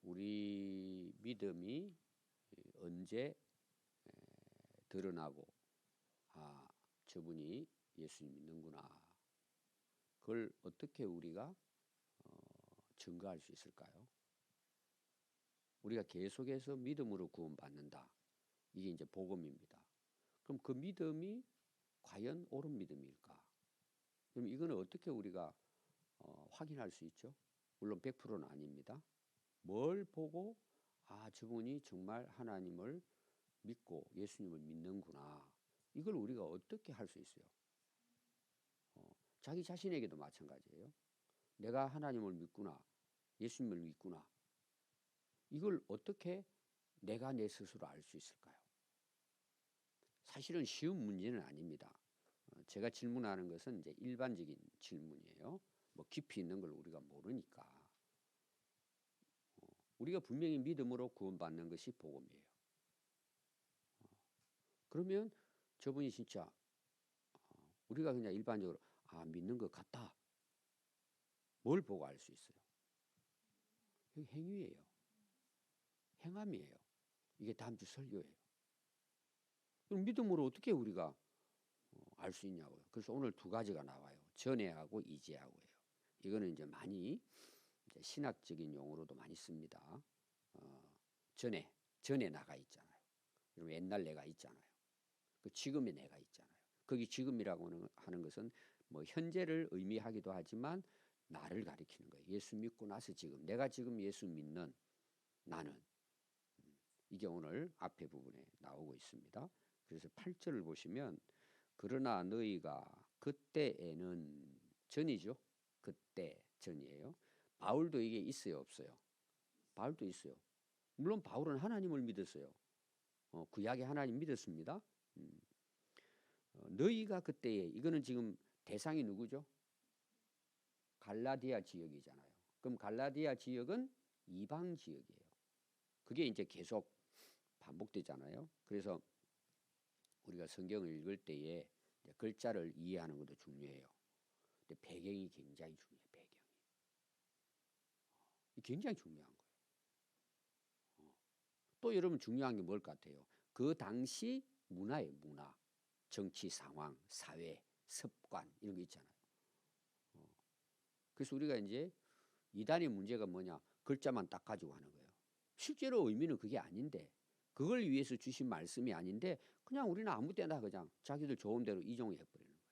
우리 믿음이 언제 드러나고 저분이 예수님 믿는구나. 그걸 어떻게 우리가 증거할 수 있을까요? 우리가 계속해서 믿음으로 구원받는다. 이게 이제 복음입니다. 그럼 그 믿음이 과연 옳은 믿음일까? 그럼 이거는 어떻게 우리가 확인할 수 있죠? 물론 100%는 아닙니다. 뭘 보고 저분이 정말 하나님을 믿고 예수님을 믿는구나. 이걸 우리가 어떻게 할 수 있어요? 자기 자신에게도 마찬가지예요. 내가 하나님을 믿구나. 예수님을 믿구나. 이걸 어떻게 내가 내 스스로 알 수 있을까요? 사실은 쉬운 문제는 아닙니다. 제가 질문하는 것은 이제 일반적인 질문이에요. 뭐 깊이 있는 걸 우리가 모르니까. 우리가 분명히 믿음으로 구원받는 것이 복음이에요. 그러면 저분이 진짜 우리가 그냥 일반적으로 믿는 것 같다. 뭘 보고 알 수 있어요? 이게 행위예요. 행함이에요. 이게 다음 주 설교예요. 그럼 믿음으로 어떻게 우리가 알 수 있냐고요. 그래서 오늘 두 가지가 나와요. 전에하고 이제하고예요. 이거는 이제 많이 이제 신학적인 용어로도 많이 씁니다. 전에 나가 있잖아요. 그럼 옛날 내가 있잖아요. 그 지금의 내가 있잖아요. 거기 지금이라고 하는 것은 뭐 현재를 의미하기도 하지만 나를 가리키는 거예요. 예수 믿고 나서 지금 내가 지금 예수 믿는 나는 이게 오늘 앞에 부분에 나오고 있습니다. 그래서 8절을 보시면 그러나 너희가 그때에는 전이죠. 그때 전이에요. 바울도 이게 있어요, 없어요? 바울도 있어요. 물론 바울은 하나님을 믿었어요. 구약의 하나님 믿었습니다. 너희가 그때에 이거는 지금 대상이 누구죠? 갈라디아 지역이잖아요. 그럼 갈라디아 지역은 이방 지역이에요. 그게 이제 계속 반복되잖아요. 그래서 우리가 성경을 읽을 때에 글자를 이해하는 것도 중요해요. 근데 배경이 굉장히 중요해요. 배경이. 굉장히 중요한 거예요. 또 여러분 중요한 게 뭘 같아요? 그 당시 문화예요. 문화. 정치 상황, 사회, 습관 이런 거 있잖아요. 그래서 우리가 이제 이단의 문제가 뭐냐? 글자만 딱 가지고 하는 거예요. 실제로 의미는 그게 아닌데 그걸 위해서 주신 말씀이 아닌데 그냥 우리는 아무 때나 그냥 자기들 좋은 대로 이종해 버리는 거예요.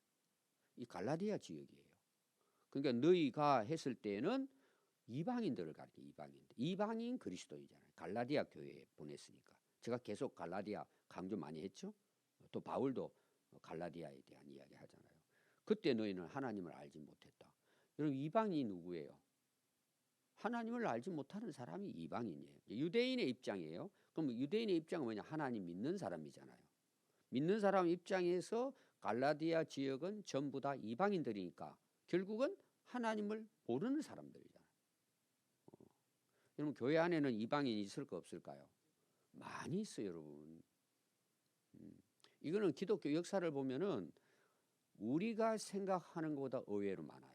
이 갈라디아 지역이에요. 그러니까 너희가 했을 때는 이방인들을 가리켜 이방인들. 이방인 그리스도이잖아요. 갈라디아 교회에 보냈으니까. 제가 계속 갈라디아 강조 많이 했죠. 또 바울도 갈라디아에 대한 이야기 하잖아요. 그때 너희는 하나님을 알지 못했다. 여러분 이방인이 누구예요? 하나님을 알지 못하는 사람이 이방인이에요. 유대인의 입장이에요. 그럼 유대인의 입장은 뭐냐? 하나님 믿는 사람이잖아요. 믿는 사람 입장에서 갈라디아 지역은 전부 다 이방인들이니까 결국은 하나님을 모르는 사람들이잖아요. 여러분 교회 안에는 이방인이 있을까 없을까요? 많이 있어요, 여러분. 이거는 기독교 역사를 보면은 우리가 생각하는 것보다 의외로 많아요.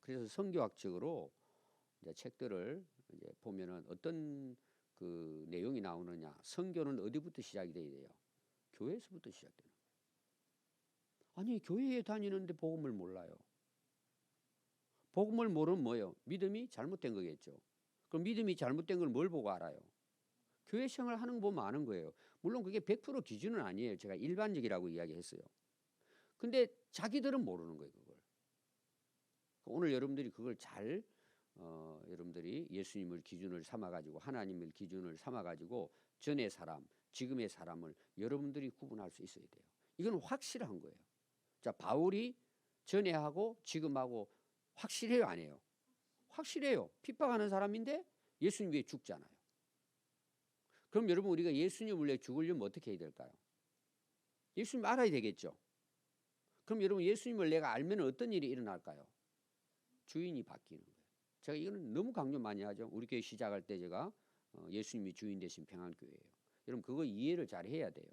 그래서 성교학적으로 이제 책들을 이제 보면은 어떤 그 내용이 나오느냐. 성교는 어디부터 시작이 돼야 돼요? 교회에서부터 시작되는 거예요. 아니 교회에 다니는데 복음을 몰라요. 복음을 모르면 뭐예요? 믿음이 잘못된 거겠죠. 그럼 믿음이 잘못된 걸 뭘 보고 알아요? 교회 생활 하는 거 보면 아는 거예요. 물론 그게 100% 기준은 아니에요. 제가 일반적이라고 이야기했어요. 근데 자기들은 모르는 거예요, 그걸. 오늘 여러분들이 그걸 잘 여러분들이 예수님을 기준을 삼아가지고 하나님을 기준을 삼아가지고 전의 사람, 지금의 사람을 여러분들이 구분할 수 있어야 돼요. 이건 확실한 거예요. 자, 바울이 전에하고 지금하고 확실해요, 안 해요? 확실해요. 핍박하는 사람인데 예수님 위해 죽잖아요. 그럼 여러분 우리가 예수님을 위해 죽으려면 어떻게 해야 될까요? 예수님 알아야 되겠죠. 그럼 여러분 예수님을 내가 알면 어떤 일이 일어날까요? 주인이 바뀌는 거예요. 제가 이거는 너무 강조 많이 하죠. 우리 교회 시작할 때 제가 예수님이 주인 되신 평안교회예요. 여러분 그거 이해를 잘 해야 돼요.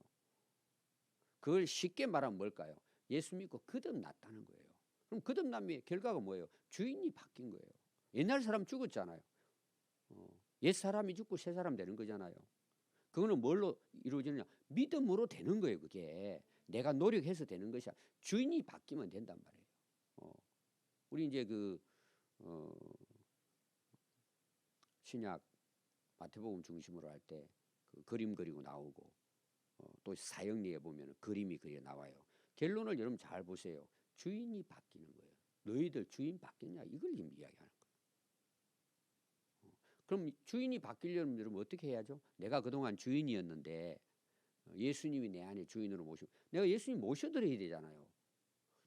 그걸 쉽게 말하면 뭘까요? 예수 믿고 거듭났다는 거예요. 그럼 거듭남의 결과가 뭐예요? 주인이 바뀐 거예요. 옛날 사람 죽었잖아요. 옛 사람이 죽고 새 사람 되는 거잖아요. 그거는 뭘로 이루어지느냐? 믿음으로 되는 거예요. 그게 내가 노력해서 되는 것이 아니라 주인이 바뀌면 된단 말이에요. 우리 이제 그 신약 마태복음 중심으로 할 때 그 그림 그리고 나오고 또 사형리에 보면 그림이 그려 나와요. 결론을 여러분 잘 보세요. 주인이 바뀌는 거예요. 너희들 주인 바뀌냐? 이걸 이야기하는 거예요. 그럼 주인이 바뀌려면 여러분 어떻게 해야죠? 내가 그동안 주인이었는데 예수님이 내 안에 주인으로 모시고 내가 예수님 모셔드려야 되잖아요.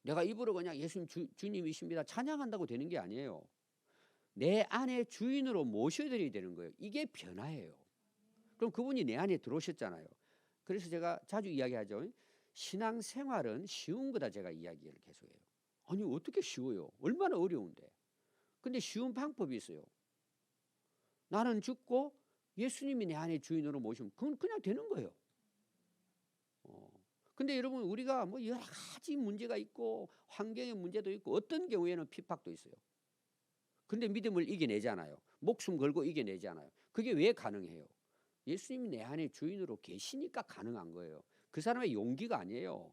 내가 입으로 그냥 예수님 주님이십니다 찬양한다고 되는 게 아니에요. 내 안에 주인으로 모셔드려야 되는 거예요. 이게 변화예요. 그럼 그분이 내 안에 들어오셨잖아요. 그래서 제가 자주 이야기하죠. 신앙생활은 쉬운 거다 제가 이야기를 계속해요. 아니 어떻게 쉬워요? 얼마나 어려운데. 근데 쉬운 방법이 있어요. 나는 죽고 예수님이 내 안에 주인으로 모시면 그건 그냥 되는 거예요. 근데 여러분 우리가 뭐 여러 가지 문제가 있고 환경의 문제도 있고 어떤 경우에는 핍박도 있어요. 근데 믿음을 이겨내잖아요. 목숨 걸고 이겨내잖아요. 그게 왜 가능해요? 예수님이 내 안에 주인으로 계시니까 가능한 거예요. 그 사람의 용기가 아니에요.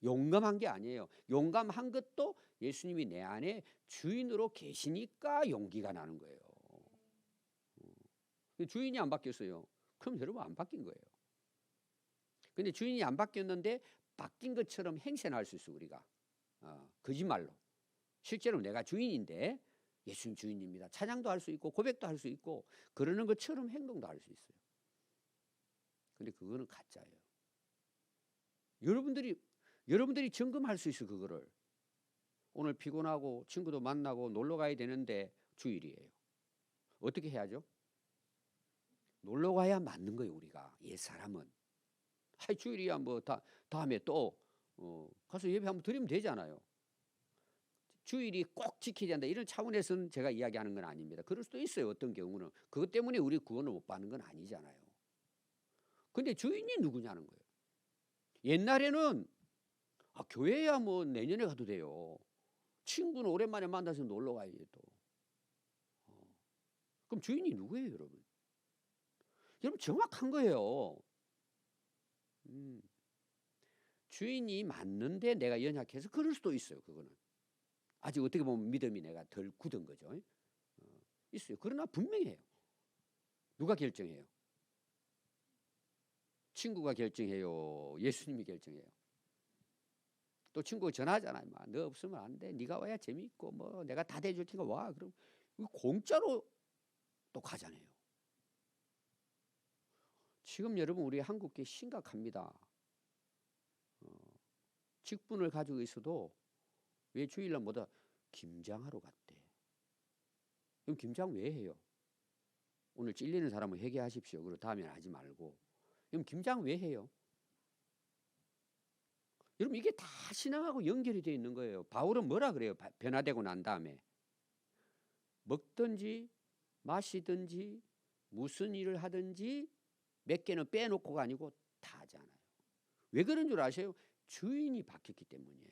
용감한 게 아니에요. 용감한 것도 예수님이 내 안에 주인으로 계시니까 용기가 나는 거예요. 주인이 안 바뀌었어요. 그럼 여러분 안 바뀐 거예요. 근데 주인이 안 바뀌었는데 바뀐 것처럼 행세는 할 수 있어 우리가. 거짓말로. 실제로 내가 주인인데 예수님 주인입니다. 찬양도 할 수 있고 고백도 할 수 있고 그러는 것처럼 행동도 할 수 있어요. 근데 그거는 가짜예요. 여러분들이 점검할 수 있어 그거를. 오늘 피곤하고 친구도 만나고 놀러 가야 되는데 주일이에요. 어떻게 해야죠? 놀러 가야 맞는 거예요 우리가. 옛 사람은. 주일이야 뭐 다음에 또 가서 예배 한번 드리면 되잖아요. 주일이 꼭 지켜야 된다 이런 차원에서는 제가 이야기하는 건 아닙니다. 그럴 수도 있어요. 어떤 경우는. 그것 때문에 우리 구원을 못 받는 건 아니잖아요. 근데 주인이 누구냐는 거예요. 옛날에는 교회야 뭐 내년에 가도 돼요. 친구는 오랜만에 만나서 놀러 가야지 또. 그럼 주인이 누구예요 여러분? 여러분 정확한 거예요. 주인이 맞는데 내가 연약해서 그럴 수도 있어요. 그거는. 아직 어떻게 보면 믿음이 내가 덜 굳은 거죠. 있어요. 그러나 분명해요. 누가 결정해요? 친구가 결정해요? 예수님이 결정해요? 또 친구가 전화하잖아요. 너 없으면 안 돼. 네가 와야 재미있고 뭐 내가 다 대줄 테니까 와. 그럼 공짜로 또 가잖아요. 지금 여러분 우리 한국계 심각합니다. 직분을 가지고 있어도 왜 주일날 뭐다 김장하러 갔대. 그럼 김장 왜 해요? 오늘 찔리는 사람은 회개하십시오. 그리고 다음에는 하지 말고. 그럼 김장 왜 해요? 여러분 이게 다 신앙하고 연결이 되어 있는 거예요. 바울은 뭐라 그래요? 변화되고 난 다음에 먹든지 마시든지 무슨 일을 하든지 몇 개는 빼놓고가 아니고 다 하잖아요. 왜 그런 줄 아세요? 주인이 바뀌었기 때문이에요.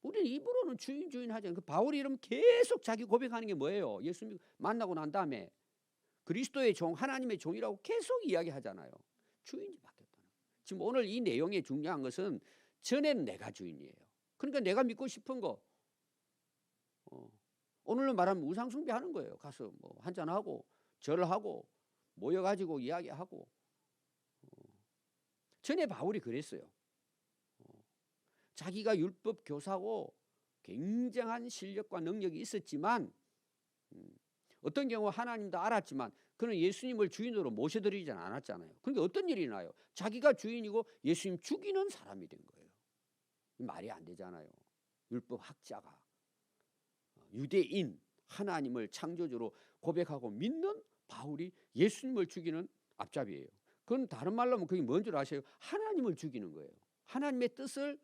우리는 입으로는 주인 하잖아요. 그 바울이 이러면 계속 자기 고백하는 게 뭐예요? 예수님 만나고 난 다음에 그리스도의 종, 하나님의 종이라고 계속 이야기하잖아요. 주인이 바뀌었다는. 지금 오늘 이 내용의 중요한 것은 전에는 내가 주인이에요. 그러니까 내가 믿고 싶은 거 오늘로 말하면 우상 숭배하는 거예요. 가서 뭐 한잔하고 절하고 모여가지고 이야기하고. 전에 바울이 그랬어요. 자기가 율법 교사고 굉장한 실력과 능력이 있었지만 어떤 경우 하나님도 알았지만 그는 예수님을 주인으로 모셔드리지 않았잖아요. 그러니까 어떤 일이 나요? 자기가 주인이고 예수님 죽이는 사람이 된 거예요. 말이 안 되잖아요. 율법 학자가 유대인 하나님을 창조주로 고백하고 믿는 바울이 예수님을 죽이는 앞잡이에요. 그건 다른 말로 하면 그게 뭔 줄 아세요? 하나님을 죽이는 거예요. 하나님의 뜻을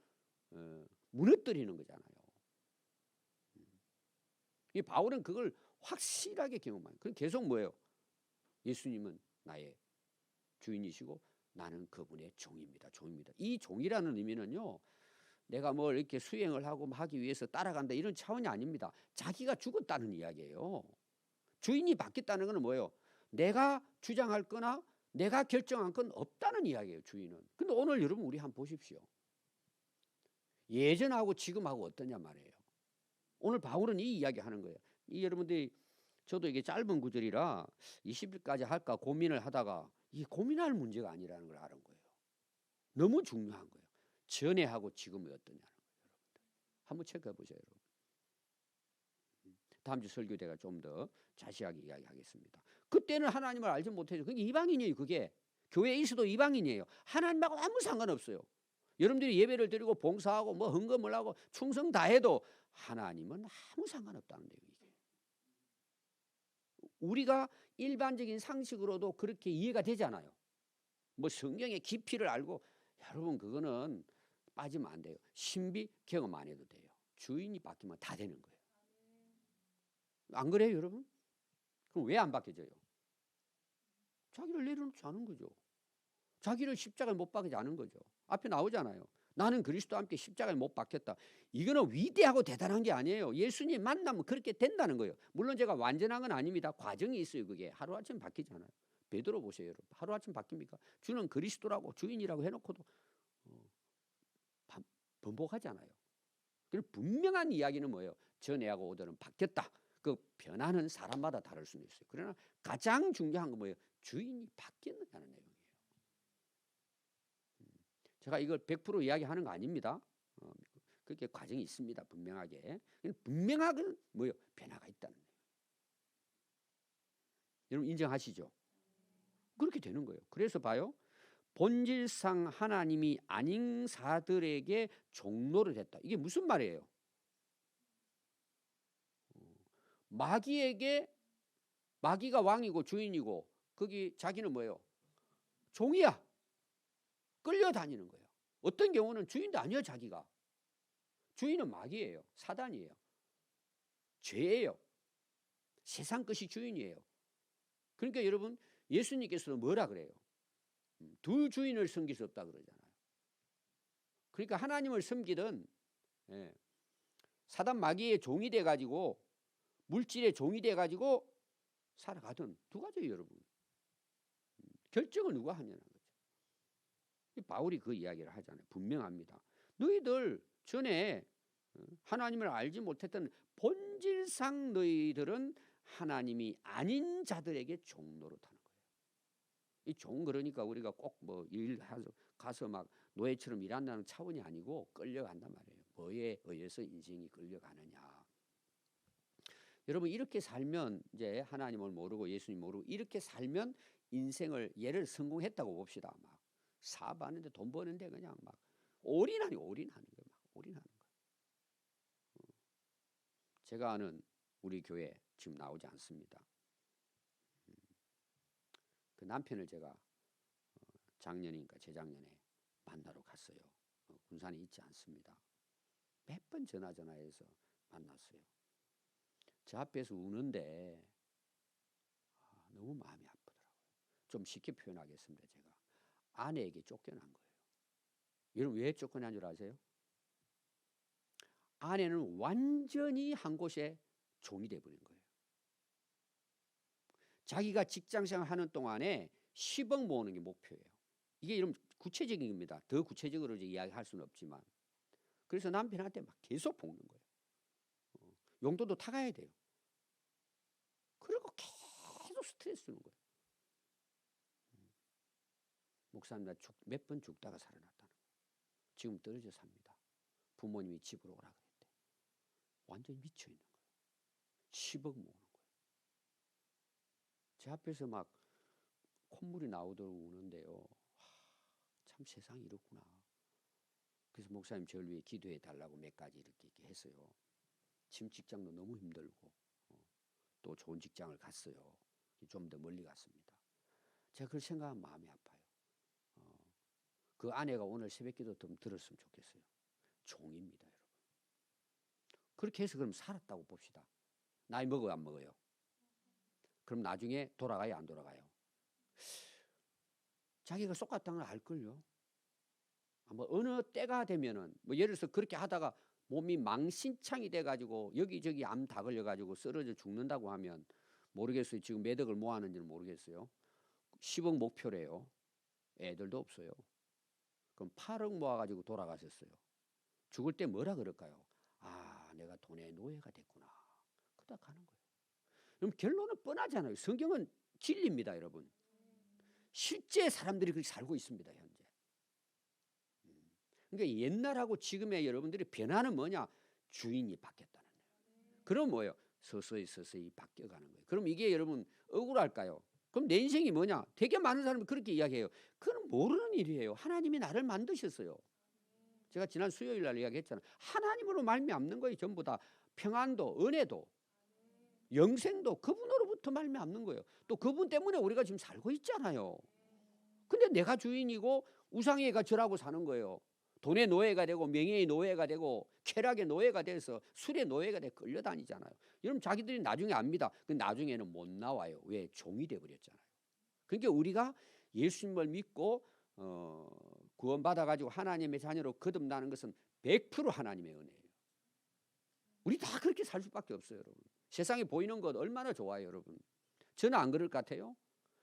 무너뜨리는 거잖아요. 이 바울은 그걸 확실하게 경험한. 그럼 계속 뭐예요? 예수님은 나의 주인이시고 나는 그분의 종입니다. 종입니다. 이 종이라는 의미는요. 내가 뭘 이렇게 수행을 하고 하기 위해서 따라간다 이런 차원이 아닙니다. 자기가 죽었다는 이야기예요. 주인이 바뀌었다는 것은 뭐예요? 내가 주장할 거나 내가 결정한 건 없다는 이야기예요, 주인은. 근데 오늘 여러분 우리 한번 보십시오. 예전하고 지금하고 어떠냐 말이에요. 오늘 바울은 이 이야기 하는 거예요. 이 여러분들이 저도 이게 짧은 구절이라 20일까지 할까 고민을 하다가 이 고민할 문제가 아니라는 걸 아는 거예요. 너무 중요한 거예요. 전에하고 지금이 어떠냐는 거예요. 여러분들. 한번 체크해 보세요, 여러분. 다음 주 설교 때가 좀 더 자세하게 이야기하겠습니다. 그때는 하나님을 알지 못해서 그게 이방인이에요. 그게 교회에 있어도 이방인이에요. 하나님하고 아무 상관없어요. 여러분들이 예배를 드리고 봉사하고 뭐 헌금을 하고 충성 다해도 하나님은 아무 상관없다는 거예요. 이게. 우리가 일반적인 상식으로도 그렇게 이해가 되잖아요. 뭐 성경의 깊이를 알고 여러분 그거는 빠지면 안 돼요. 신비 경험 안 해도 돼요. 주인이 바뀌면 다 되는 거예요. 안 그래요, 여러분? 그럼 왜 안 바뀌어져요? 자기를 내려놓지 않은 거죠. 자기를 십자가에 못 박지 않은 거죠. 앞에 나오잖아요. 나는 그리스도와 함께 십자가에 못 박혔다. 이거는 위대하고 대단한 게 아니에요. 예수님 만나면 그렇게 된다는 거예요. 물론 제가 완전한 건 아닙니다. 과정이 있어요. 그게 하루아침 바뀌잖아요. 베드로 보세요, 여러분. 하루아침 바뀝니까? 주는 그리스도라고 주인이라고 해놓고도 번복하잖아요. 그리고 분명한 이야기는 뭐예요? 전에하고 오늘은 바뀌었다. 그 변화는 사람마다 다를 수는 있어요. 그러나 가장 중요한 건 뭐예요? 주인이 바뀌는다는 내용이에요. 제가 이걸 100% 이야기하는 거 아닙니다. 그렇게 과정이 있습니다. 분명하게. 분명하게 뭐예요? 변화가 있다는 거예요. 여러분 인정하시죠? 그렇게 되는 거예요. 그래서 봐요. 본질상 하나님이 아닌 사들에게 종로를 했다. 이게 무슨 말이에요? 마귀가 왕이고 주인이고 거기 자기는 뭐예요? 종이야. 끌려다니는 거예요. 어떤 경우는 주인도 아니에요. 자기가. 주인은 마귀예요. 사단이에요. 죄예요. 세상 것이 주인이에요. 그러니까 여러분 예수님께서는 뭐라 그래요? 두 주인을 섬길 수 없다 그러잖아요. 그러니까 하나님을 섬기든 사단 마귀의 종이 돼가지고 물질의 종이 돼가지고 살아가든 두 가지예요, 여러분. 결정을 누가 하냐는 거죠. 바울이 그 이야기를 하잖아요. 분명합니다. 너희들 전에 하나님을 알지 못했던 본질상 너희들은 하나님이 아닌 자들에게 종 노릇하는 거예요. 이 종 그러니까 우리가 꼭 뭐 일 가서 막 노예처럼 일한다는 차원이 아니고 끌려간단 말이에요. 뭐에 의해서 인생이 끌려가느냐. 여러분 이렇게 살면 이제 하나님을 모르고 예수님 모르고 이렇게 살면 인생을 예를 성공했다고 봅시다. 막 사업하는데 돈 버는데 그냥 막 올인하는 거예요. 막 올인하는 거예요. 제가 아는 우리 교회 지금 나오지 않습니다. 그 남편을 제가 작년인가 재작년에 만나러 갔어요. 군산에 있지 않습니다. 몇 번 전화해서 만났어요. 제 앞에서 우는데 너무 마음이 아프더라고요. 좀 쉽게 표현하겠습니다. 제가 아내에게 쫓겨난 거예요. 여러분 왜 쫓겨난 줄 아세요? 아내는 완전히 한 곳에 종이 돼버린 거예요. 자기가 직장생활 하는 동안에 10억 모으는 게 목표예요. 이게 이런 구체적인 겁니다. 더 구체적으로 이야기할 수는 없지만. 그래서 남편한테 막 계속 볶는 거예요. 용돈도 타가야 돼요. 그리고 계속 스트레스 주는 거예요. 목사님 몇 번 죽다가 살아났다는 거예요. 지금 떨어져 삽니다. 부모님이 집으로 오라 그랬대. 완전히 미쳐 있는 거예요. 10억 모으는 거예요. 제 앞에서 막 콧물이 나오도록 우는데요. 참 세상이 이렇구나. 그래서 목사님 저를 위해 기도해 달라고 몇 가지 이렇게 했어요. 지금 직장도 너무 힘들고 또 좋은 직장을 갔어요. 좀 더 멀리 갔습니다. 제가 그걸 생각하면 마음이 아파요. 그 아내가 오늘 새벽기도 좀 들었으면 좋겠어요. 종입니다, 여러분. 그렇게 해서 그럼 살았다고 봅시다. 나이 먹어요, 안 먹어요? 그럼 나중에 돌아가요, 안 돌아가요? 자기가 속았다는 걸 알걸요. 뭐 어느 때가 되면은 뭐 예를 들어서 그렇게 하다가 몸이 망신창이 돼가지고 여기저기 암 다 걸려가지고 쓰러져 죽는다고 하면 모르겠어요. 지금 몇 억을 모았는지는 모르겠어요. 10억 목표래요. 애들도 없어요. 그럼 8억 모아가지고 돌아가셨어요. 죽을 때 뭐라 그럴까요? 아, 내가 돈의 노예가 됐구나. 그러다 가는 거예요. 그럼 결론은 뻔하잖아요. 성경은 진리입니다, 여러분. 실제 사람들이 그렇게 살고 있습니다, 현재. 그러니까 옛날하고 지금의 여러분들의 변화는 뭐냐? 주인이 바뀌었다는 거예요. 그럼 뭐예요? 서서히 바뀌어가는 거예요. 그럼 이게 여러분 억울할까요? 그럼 내 인생이 뭐냐? 되게 많은 사람이 그렇게 이야기해요. 그건 모르는 일이에요. 하나님이 나를 만드셨어요. 제가 지난 수요일 날 이야기했잖아요. 하나님으로 말미암는 거예요. 전부 다 평안도, 은혜도, 영생도 그분으로부터 말미암는 거예요. 또 그분 때문에 우리가 지금 살고 있잖아요. 근데 내가 주인이고 우상의가 저라고 사는 거예요. 돈의 노예가 되고 명예의 노예가 되고 쾌락의 노예가 돼서 술의 노예가 돼 끌려다니잖아요. 여러분 자기들이 나중에 압니다. 그 나중에는 못 나와요. 왜? 종이 돼버렸잖아요. 그러니까 우리가 예수님을 믿고 구원받아가지고 하나님의 자녀로 거듭나는 것은 100% 하나님의 은혜예요. 우리 다 그렇게 살 수밖에 없어요, 여러분. 세상에 보이는 것 얼마나 좋아요, 여러분. 저는 안 그럴 것 같아요?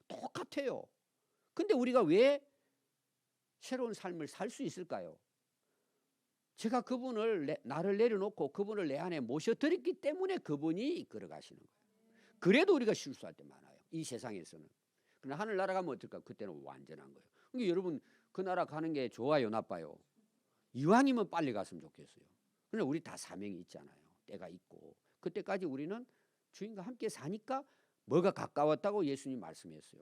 똑같아요. 근데 우리가 왜 새로운 삶을 살 수 있을까요? 제가 그분을 나를 내려놓고 그분을 내 안에 모셔드렸기 때문에 그분이 이끌어 가시는 거예요. 그래도 우리가 실수할 때 많아요. 이 세상에서는. 그러나 하늘나라 가면 어떨까? 그때는 완전한 거예요. 그러니까 여러분 그 나라 가는 게 좋아요, 나빠요? 이왕이면 빨리 갔으면 좋겠어요. 그러나 우리 다 사명이 있잖아요. 때가 있고. 그때까지 우리는 주인과 함께 사니까 뭐가 가까웠다고 예수님 말씀했어요.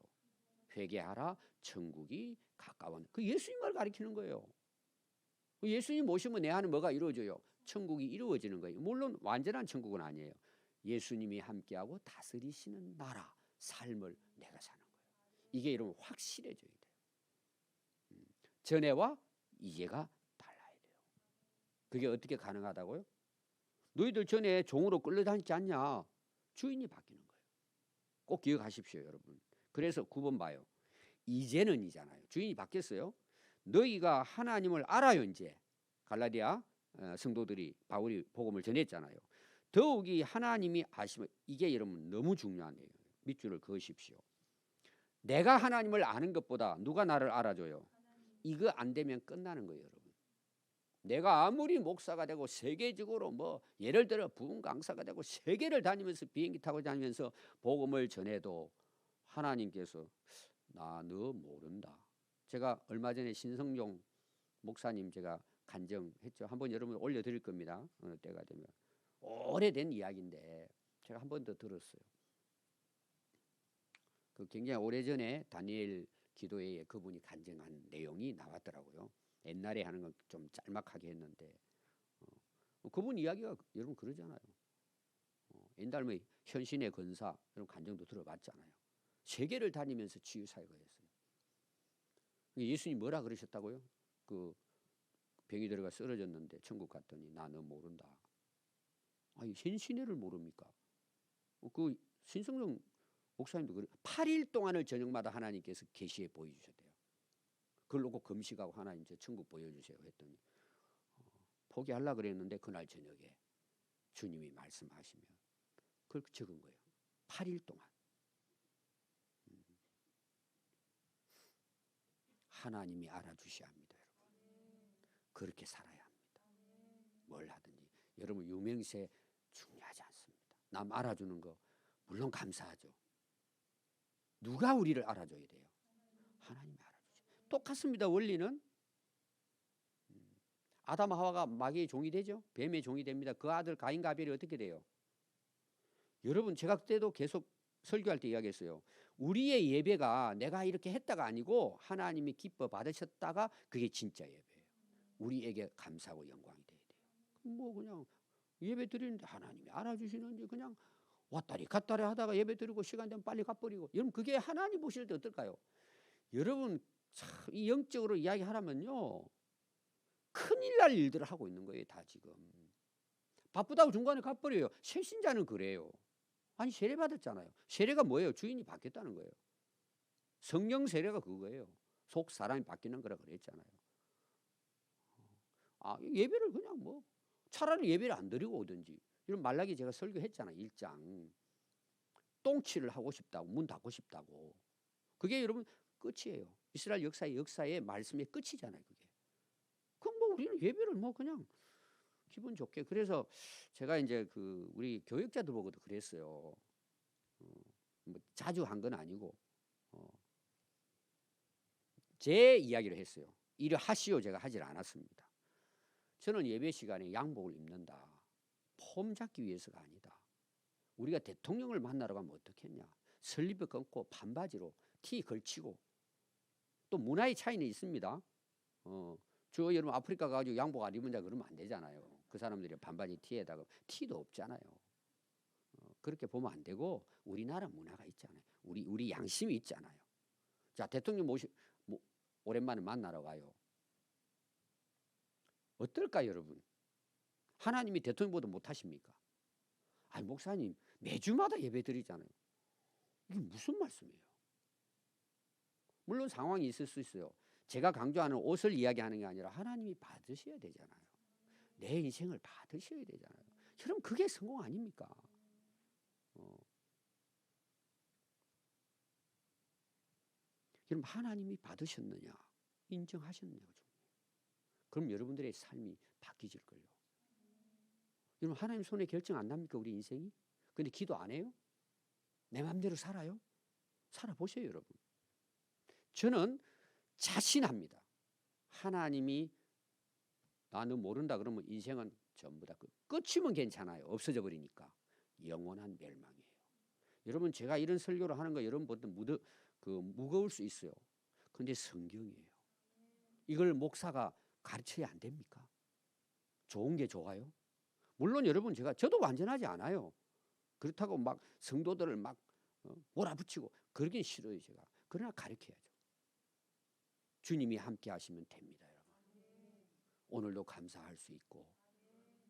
회개하라, 천국이 가까운. 그 예수님을 가리키는 거예요. 예수님 모시면 내 안에 뭐가 이루어져요? 천국이 이루어지는 거예요. 물론 완전한 천국은 아니에요. 예수님이 함께하고 다스리시는 나라, 삶을 내가 사는 거예요. 이게 여러분 확실해져야 돼요. 전에와 이제가 달라야 돼요. 그게 어떻게 가능하다고요? 너희들 전에 종으로 끌려다니지 않냐? 주인이 바뀌는 거예요. 꼭 기억하십시오, 여러분. 그래서 9번 봐요. 이제는이잖아요. 주인이 바뀌었어요. 너희가 하나님을 알아요. 이제 갈라디아 성도들이 바울이 복음을 전했잖아요. 더욱이 하나님이 아시면 이게 여러분 너무 중요한 거예요. 밑줄을 그으십시오. 내가 하나님을 아는 것보다 누가 나를 알아줘요? 이거 안 되면 끝나는 거예요, 여러분. 내가 아무리 목사가 되고 세계적으로 뭐 예를 들어 부흥 강사가 되고 세계를 다니면서 비행기 타고 다니면서 복음을 전해도 하나님께서 나 너 모른다. 제가 얼마 전에 신성용 목사님 제가 간증했죠. 한번 여러분 올려드릴 겁니다. 어느 때가 되면. 오래된 이야기인데 제가 한 번 더 들었어요. 그 굉장히 오래전에 다니엘 기도회에 그분이 간증한 내용이 나왔더라고요. 옛날에 하는 건 좀 짤막하게 했는데 그분 이야기가 여러분 그러잖아요. 옛날 뭐 현신의 권사 이런 간증도 들어봤잖아요. 세계를 다니면서 치유사역을 했어요. 예수님 뭐라 그러셨다고요? 그 병이 들어가 쓰러졌는데 천국 갔더니 나 너 모른다. 아니 현신회를 모릅니까? 그 신성령 목사님도 그래. 8일 동안을 저녁마다 하나님께서 계시해 보여주셨대요. 그걸 놓고 금식하고 하나님 저 천국 보여주세요 했더니 포기하려고 그랬는데 그날 저녁에 주님이 말씀하시면 그걸 적은 거예요. 8일 동안. 하나님이 알아주셔야 합니다, 여러분. 그렇게 살아야 합니다. 뭘 하든지. 여러분 유명세 중요하지 않습니다. 남 알아주는 거 물론 감사하죠. 누가 우리를 알아줘야 돼요? 하나님이 알아주죠. 똑같습니다. 원리는 아담 하와가 마귀의 종이 되죠. 뱀의 종이 됩니다. 그 아들 가인과 아벨이 어떻게 돼요? 여러분 제가 그때도 계속 설교할 때 이야기했어요. 우리의 예배가 내가 이렇게 했다가 아니고 하나님이 기뻐 받으셨다가 그게 진짜 예배예요. 우리에게 감사하고 영광이 돼야 돼요. 뭐 그냥 예배 드리는데 하나님이 알아주시는지 그냥 왔다리 갔다리 하다가 예배 드리고 시간 되면 빨리 가버리고. 여러분 그게 하나님 보실 때 어떨까요? 여러분 참 이 영적으로 이야기하라면요. 큰일 날 일들을 하고 있는 거예요. 다 지금. 바쁘다고 중간에 가버려요. 새신자는 그래요. 아니 세례 받았잖아요. 세례가 뭐예요? 주인이 바뀌었다는 거예요. 성령 세례가 그거예요. 속 사람이 바뀌는 거라 그랬잖아요. 예배를 그냥 뭐 차라리 예배를 안 드리고 오든지. 이런 말라기 제가 설교했잖아요. 1장. 똥치를 하고 싶다고, 문 닫고 싶다고. 그게 여러분 끝이에요. 이스라엘 역사의 말씀의 끝이잖아요. 그게. 그럼 뭐 우리는 예배를 뭐 그냥 기분 좋게. 그래서 제가 이제 그 우리 교역자들 보고도 그랬어요. 뭐 자주 한 건 아니고 제 이야기를 했어요. 이를 하시오 제가 하질 않았습니다. 저는 예배 시간에 양복을 입는다. 폼 잡기 위해서가 아니다. 우리가 대통령을 만나러 가면 어떻겠냐. 설립을 끊고 반바지로 티 걸치고. 또 문화의 차이는 있습니다. 저 여러분 아프리카 가가지고 양복 안 입은 자 그러면 안 되잖아요. 그 사람들이 반바지 티에다가 티도 없잖아요. 그렇게 보면 안 되고 우리나라 문화가 있잖아요. 우리 양심이 있잖아요. 자, 대통령 오랜만에 만나러 가요. 어떨까 여러분? 하나님이 대통령보다 못하십니까? 아니 목사님 매주마다 예배 드리잖아요. 이게 무슨 말씀이에요? 물론 상황이 있을 수 있어요. 제가 강조하는 옷을 이야기하는 게 아니라 하나님이 받으셔야 되잖아요. 내 인생을 받으셔야 되잖아요. 그럼 그게 성공 아닙니까? 그럼 하나님이 받으셨느냐? 인정하셨느냐? 그럼 여러분들의 삶이 바뀌질 걸요. 여러분 하나님 손에 결정 안 납니까? 우리 인생이? 근데 기도 안 해요? 내 마음대로 살아요? 살아보세요 여러분. 저는 자신합니다. 하나님이 나는 모른다 그러면 인생은 전부 다 끝이면 괜찮아요. 없어져 버리니까 영원한 멸망이에요. 여러분 제가 이런 설교를 하는 거 여러분보다 무거울 수 있어요. 근데 성경이에요. 이걸 목사가 가르쳐야 안 됩니까? 좋은 게 좋아요? 물론 여러분 저도 완전하지 않아요. 그렇다고 막 성도들을 막 몰아붙이고 그러긴 싫어요 제가. 그러나 가르쳐야죠. 주님이 함께 하시면 됩니다 여러분. 오늘도 감사할 수 있고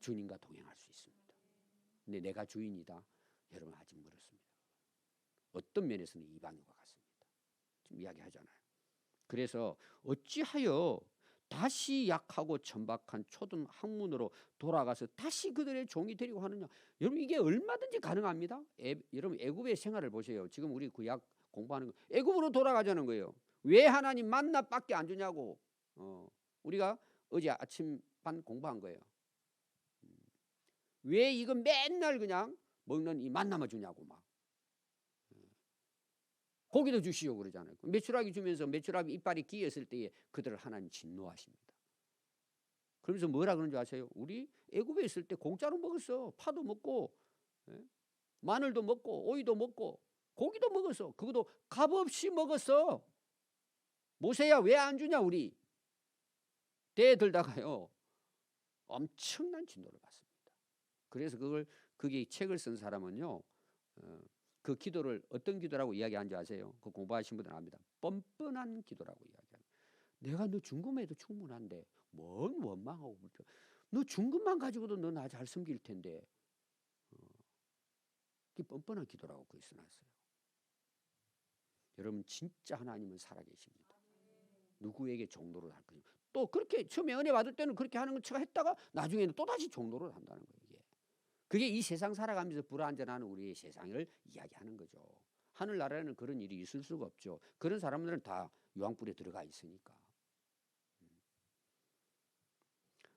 주님과 동행할 수 있습니다. 근데 내가 주인이다. 여러분 아직 멀었습니다. 어떤 면에서는 이방인과 같습니다. 지금 이야기하잖아요. 그래서 어찌하여 다시 약하고 천박한 초등 학문으로 돌아가서 다시 그들의 종이 되려고 하느냐. 여러분 이게 얼마든지 가능합니다. 여러분 애굽의 생활을 보세요. 지금 우리 구약 공부하는 거 애굽으로 돌아가자는 거예요. 왜 하나님 만나밖에 안 주냐고. 우리가 어제 아침반 공부한 거예요. 왜 이거 맨날 그냥 먹는 이 만나만 주냐고 막. 고기도 주시오 그러잖아요. 메추라기 주면서 메추라기 이빨이 끼었을 때에 그들을 하나님 진노하십니다. 그러면서 뭐라 그러는 줄 아세요? 우리 애굽에 있을 때 공짜로 먹었어. 파도 먹고 마늘도 먹고 오이도 먹고 고기도 먹었어. 그것도 값없이 먹었어. 모세야 왜 안 주냐 우리. 대에 들다가요. 엄청난 진노를 받습니다. 그래서 그게 책을 쓴 사람은요. 그 기도를 어떤 기도라고 이야기하는지 아세요? 그 공부하신 분들은 압니다. 뻔뻔한 기도라고 이야기합니다. 내가 너 준 것만 해도 충분한데 뭔 원망하고 그러죠. 너 준 것만 가지고도 너 나 잘 섬길 텐데. 그게 뻔뻔한 기도라고 거기 써놨어요. 여러분 진짜 하나님은 살아계십니다. 누구에게 종노를 할 거예요. 또 그렇게 처음에 은혜 받을 때는 그렇게 하는 걸 제가 했다가 나중에는 또다시 종노를 한다는 거예요. 그게 이 세상 살아가면서 불안전한 우리의 세상을 이야기하는 거죠. 하늘나라에는 그런 일이 있을 수가 없죠. 그런 사람들은 다 유황불에 들어가 있으니까.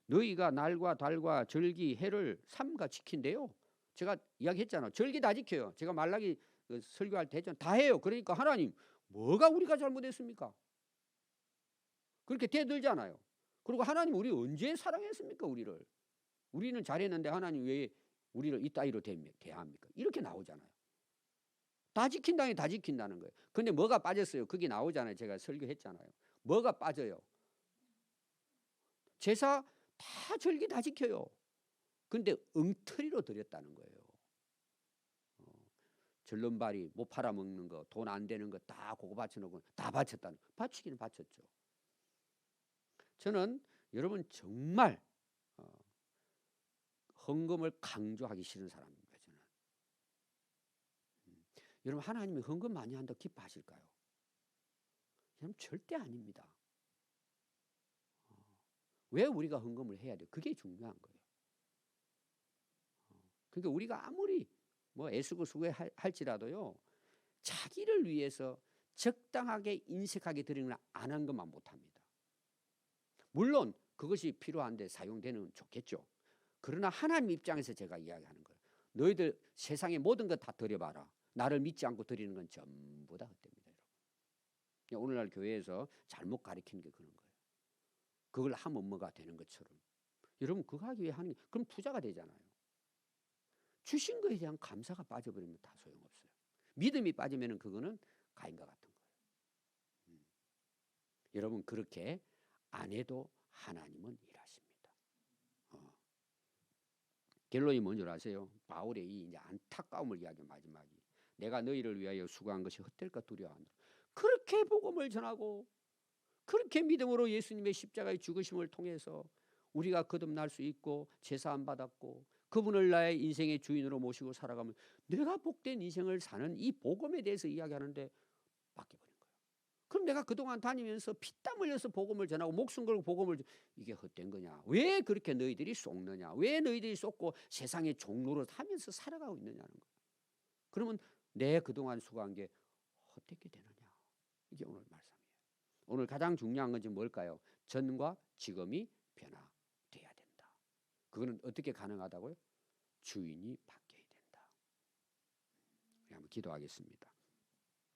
너희가 날과 달과 절기 해를 삼가 지킨대요. 제가 이야기했잖아요. 절기 다 지켜요. 제가 말라기 설교할 때 했잖아요. 다 해요. 그러니까 하나님 뭐가 우리가 잘못했습니까? 그렇게 대들잖아요. 그리고 하나님 우리 언제 사랑했습니까? 우리는 잘했는데 하나님 왜 우리를 이따위로 대합니까? 이렇게 나오잖아요. 다 지킨다니 다 지킨다는 거예요. 근데 뭐가 빠졌어요? 그게 나오잖아요. 제가 설교했잖아요. 뭐가 빠져요? 제사 다 절기 다 지켜요. 근데 엉터리로 드렸다는 거예요. 절름발이 못 팔아먹는 거, 돈 안 되는 거 다 그거 바쳐놓고 다 바쳤다는 거. 바치기는 바쳤죠. 저는 여러분 정말 헌금을 강조하기 싫은 사람입니다. 저는. 여러분 하나님이 헌금 많이 한다고 기뻐하실까요? 여러분 절대 아닙니다. 왜 우리가 헌금을 해야 돼요? 그게 중요한 거예요. 그러니까 우리가 아무리 뭐 애쓰고 수고할지라도요. 자기를 위해서 적당하게 인색하게 드리는 걸 안 한 것만 못합니다. 물론 그것이 필요한데 사용되는 좋겠죠. 그러나 하나님 입장에서 제가 이야기하는 거예요. 너희들 세상의 모든 것 다 드려봐라. 나를 믿지 않고 드리는 건 전부 다 헛됩니다. 여러분. 오늘날 교회에서 잘못 가르치는 게 그런 거예요. 그걸 하면 뭐가 되는 것처럼. 여러분 그거 하기 위해 하는 게 그럼 투자가 되잖아요. 주신 거에 대한 감사가 빠져버리면 다 소용없어요. 믿음이 빠지면 그거는 가인과 같은 거예요. 여러분 그렇게 안 해도 하나님은 일하십니다. 결론이 뭔 줄 아세요? 바울의 이 이제 안타까움을 이야기 마지막이 내가 너희를 위하여 수고한 것이 헛될까 두려워하노라. 그렇게 복음을 전하고 그렇게 믿음으로 예수님의 십자가의 죽으심을 통해서 우리가 거듭날 수 있고 제사함 받았고 그분을 나의 인생의 주인으로 모시고 살아가면 내가 복된 인생을 사는 이 복음에 대해서 이야기하는데 바뀌어버린 거예요. 그럼 내가 그동안 다니면서 피땀 흘려서 복음을 전하고 목숨 걸고 복음을 이게 헛된 거냐? 왜 그렇게 너희들이 쏟느냐? 왜 너희들이 쏟고 세상의 종로를 타면서 살아가고 있느냐는 거예요. 그러면 내 그동안 수고한 게 헛되게 되느냐? 이게 오늘 말씀이에요. 오늘 가장 중요한 건 지금 뭘까요? 전과 지금이 변화돼야 된다. 그거는 어떻게 가능하다고요? 주인이 바뀌어야 된다. 우리 한번 기도하겠습니다.